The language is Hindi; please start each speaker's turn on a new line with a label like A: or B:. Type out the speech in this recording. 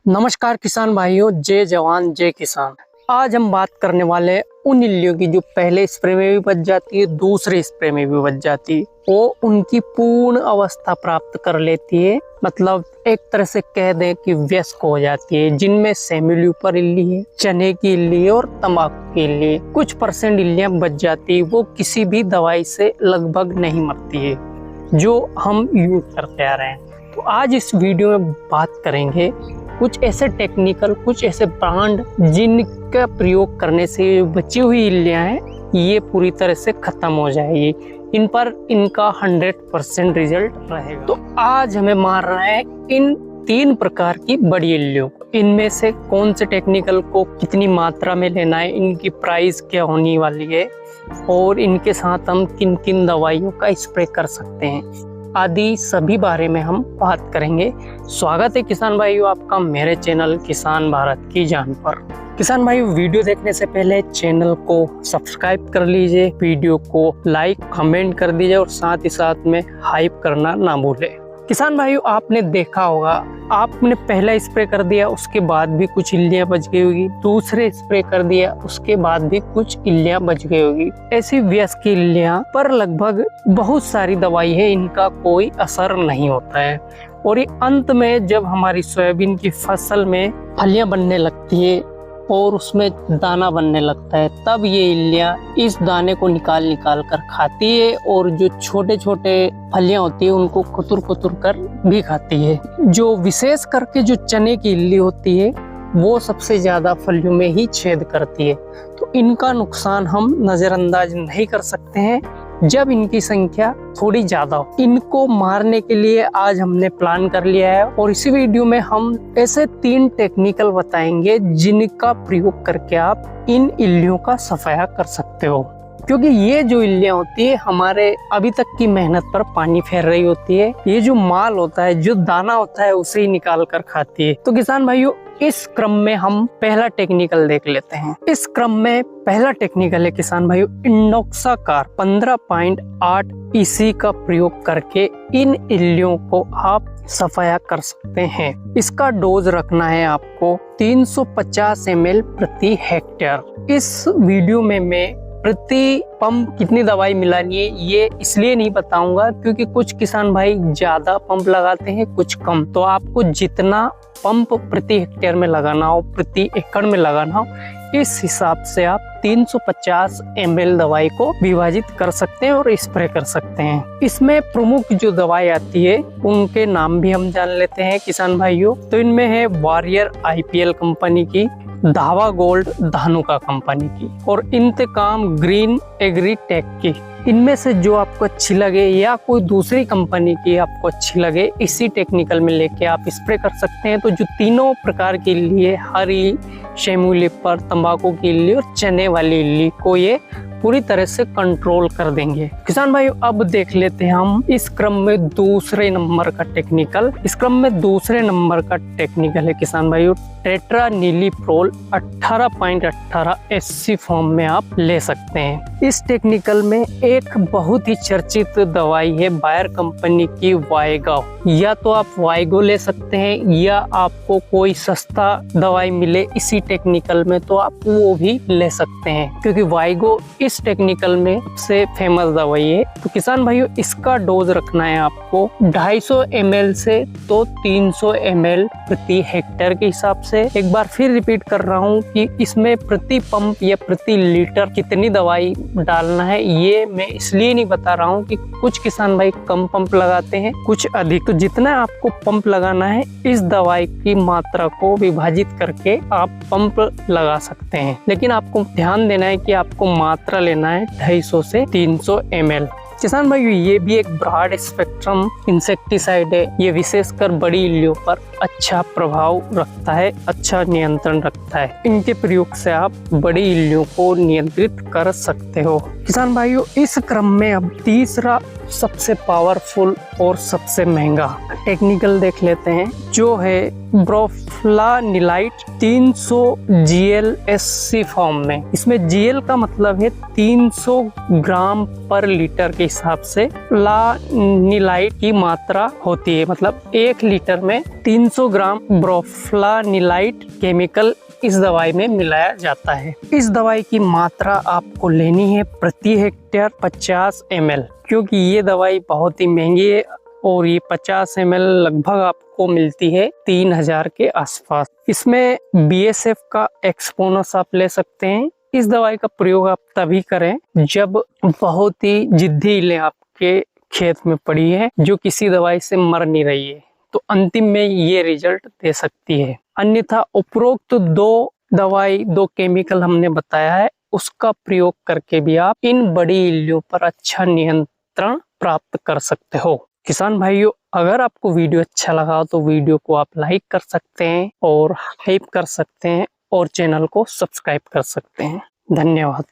A: नमस्कार किसान भाइयों, जय जवान जय किसान। आज हम बात करने वाले हैं उन इल्लियों की जो पहले स्प्रे में भी बच जाती है, दूसरे स्प्रे में भी बच जाती है। वो उनकी पूर्ण अवस्था प्राप्त कर लेती है, मतलब एक तरह से कह दें कि वयस्क हो जाती है। जिनमें सेमी-ल्यूपर इल्ली है, चने की इल्ली है और तंबाकू की इल्ली है। कुछ परसेंट इल्लियां बच जाती है, वो किसी भी दवाई से लगभग नहीं मरती है, जो हम यूज करते आ रहे हैं। तो आज इस वीडियो में बात करेंगे कुछ ऐसे टेक्निकल, कुछ ऐसे ब्रांड जिनका प्रयोग करने से बची हुई इल्लियां हैं ये पूरी तरह से खत्म हो जाएगी। इन पर इनका 100% रिजल्ट रहेगा। तो आज हमें मारना है इन 3 प्रकार की बड़ी इल्लियों को। इनमें से कौन से टेक्निकल को कितनी मात्रा में लेना है, इनकी प्राइस क्या होने वाली है और इनके साथ हम किन किन दवाइयों का स्प्रे कर सकते हैं आदि सभी बारे में हम बात करेंगे। स्वागत है किसान भाइयों आपका मेरे चैनल किसान भारत की जान पर। किसान भाइयों, वीडियो देखने से पहले चैनल को सब्सक्राइब कर लीजिए, वीडियो को लाइक कमेंट कर दीजिए और साथ ही साथ में हाइप करना ना भूले। किसान भाइयों, आपने देखा होगा, आपने पहला स्प्रे कर दिया उसके बाद भी कुछ इल्लियां बच गई होगी, दूसरे स्प्रे कर दिया उसके बाद भी कुछ इल्लियां बच गई होगी। ऐसी वयस्क इल्लियां पर लगभग बहुत सारी दवाई है, इनका कोई असर नहीं होता है। और ये अंत में जब हमारी सोयाबीन की फसल में फलियां बनने लगती है और उसमें दाना बनने लगता है, तब ये इल्लियां इस दाने को निकाल कर खाती है और जो छोटे छोटे फलियां होती है उनको कुतुर कर भी खाती है। जो विशेष करके जो चने की इल्ली होती है वो सबसे ज्यादा फलियों में ही छेद करती है। तो इनका नुकसान हम नजरअंदाज नहीं कर सकते हैं जब इनकी संख्या थोड़ी ज्यादा हो। इनको मारने के लिए आज हमने प्लान कर लिया है और इसी वीडियो में हम ऐसे 3 टेक्निकल बताएंगे जिनका प्रयोग करके आप इन इल्लियों का सफाया कर सकते हो। क्योंकि ये जो इल्लियां होती है हमारे अभी तक की मेहनत पर पानी फेर रही होती है। ये जो माल होता है, जो दाना होता है, उसे ही निकाल कर खाती है। तो किसान भाइयों, इस क्रम में हम पहला टेक्निकल देख लेते हैं। इस क्रम में पहला टेक्निकल है किसान भाइयों, इंडोक्साकार 15.8 EC का प्रयोग करके इन इल्लियों को आप सफाया कर सकते हैं। इसका डोज रखना है आपको 350 ml प्रति हेक्टेयर। इस वीडियो में मैं प्रति पंप कितनी दवाई मिलानी है ये इसलिए नहीं बताऊंगा क्योंकि कुछ किसान भाई ज्यादा पंप लगाते हैं, कुछ कम। तो आपको जितना पंप प्रति हेक्टेयर में लगाना हो, प्रति एकड़ में लगाना हो, इस हिसाब से आप 350 ml दवाई को विभाजित कर सकते हैं और स्प्रे कर सकते हैं। इसमें प्रमुख जो दवाई आती है उनके नाम भी हम जान लेते हैं किसान भाइयों। तो इनमें है वॉरियर IPL कंपनी की, धावा गोल्ड धानुका कंपनी की और इंतकाम ग्रीन एग्रीटेक की। इनमें से जो आपको अच्छी लगे या कोई दूसरी कंपनी की आपको अच्छी लगे, इसी टेक्निकल में लेके आप स्प्रे कर सकते हैं। तो जो तीनों प्रकार की इल्ली है, हरी, सेमी-ल्यूपर, तंबाकू की इल्ली और चने वाली इल्ली को ये पूरी तरह से कंट्रोल कर देंगे। किसान भाइयों, अब देख लेते हैं हम इस क्रम में दूसरे नंबर का टेक्निकल। इस क्रम में दूसरे नंबर का टेक्निकल है किसान भाइयों, टेट्रानिलीप्रोल 18.18 SC फॉर्म में आप ले सकते हैं। इस टेक्निकल में एक बहुत ही चर्चित दवाई है बायर कंपनी की वायगो। या तो आप वायगो ले सकते हैं या आपको कोई सस्ता दवाई मिले इसी टेक्निकल में तो आप वो भी ले सकते हैं, क्योंकि वायगो इस टेक्निकल में सबसे फेमस दवाई है। तो किसान भाइयों, इसका डोज रखना है आपको 250 ml से तो 300 ml प्रति हेक्टेयर के हिसाब से। एक बार फिर रिपीट कर रहा हूँ कि इसमें प्रति पंप या प्रति लीटर कितनी दवाई डालना है ये मैं इसलिए नहीं बता रहा हूँ कि कुछ किसान भाई कम पंप लगाते हैं, कुछ अधिक। तो जितना आपको पंप लगाना है इस दवाई की मात्रा को विभाजित करके आप पंप लगा सकते हैं। लेकिन आपको ध्यान देना है कि आपको मात्रा लेना है 250 से 300 ml। किसान भाइयों, ये भी एक ब्रॉड स्पेक्ट्रम इंसेक्टिसाइड है। ये विशेषकर बड़ी इल्लियों पर अच्छा प्रभाव रखता है, अच्छा नियंत्रण रखता है। इनके प्रयोग से आप बड़ी इल्लियों को नियंत्रित कर सकते हो। किसान भाइयों, इस क्रम में अब तीसरा सबसे पावरफुल और सबसे महंगा टेक्निकल देख लेते हैं, जो है ब्रोफ्लानिलाइट 300 GLSC फॉर्म में। इसमें GL का मतलब है 300 ग्राम पर लीटर के हिसाब से लानिलाइट की मात्रा होती है, मतलब 1 लीटर में 300 ग्राम ब्रोफ्लानिलाइट केमिकल इस दवाई में मिलाया जाता है। इस दवाई की मात्रा आपको लेनी है प्रति हेक्टेयर 50 ml, क्योंकि ये दवाई बहुत ही महंगी है और ये 50 ml लगभग आपको मिलती है 3000 के आसपास। इसमें BSF का एक्सपोनस आप ले सकते हैं। इस दवाई का प्रयोग आप तभी करें जब बहुत ही जिद्दी इलें आपके खेत में पड़ी है जो किसी दवाई से मर नहीं रही है, तो अंतिम में ये रिजल्ट दे सकती है। अन्यथा उपरोक्त 2 केमिकल हमने बताया है, उसका प्रयोग करके भी आप इन बड़ी इल्लियों पर अच्छा नियंत्रण प्राप्त कर सकते हो। किसान भाइयों, अगर आपको वीडियो अच्छा लगा तो वीडियो को आप लाइक कर सकते हैं और हाइप कर सकते हैं और चैनल को सब्सक्राइब कर सकते हैं। धन्यवाद।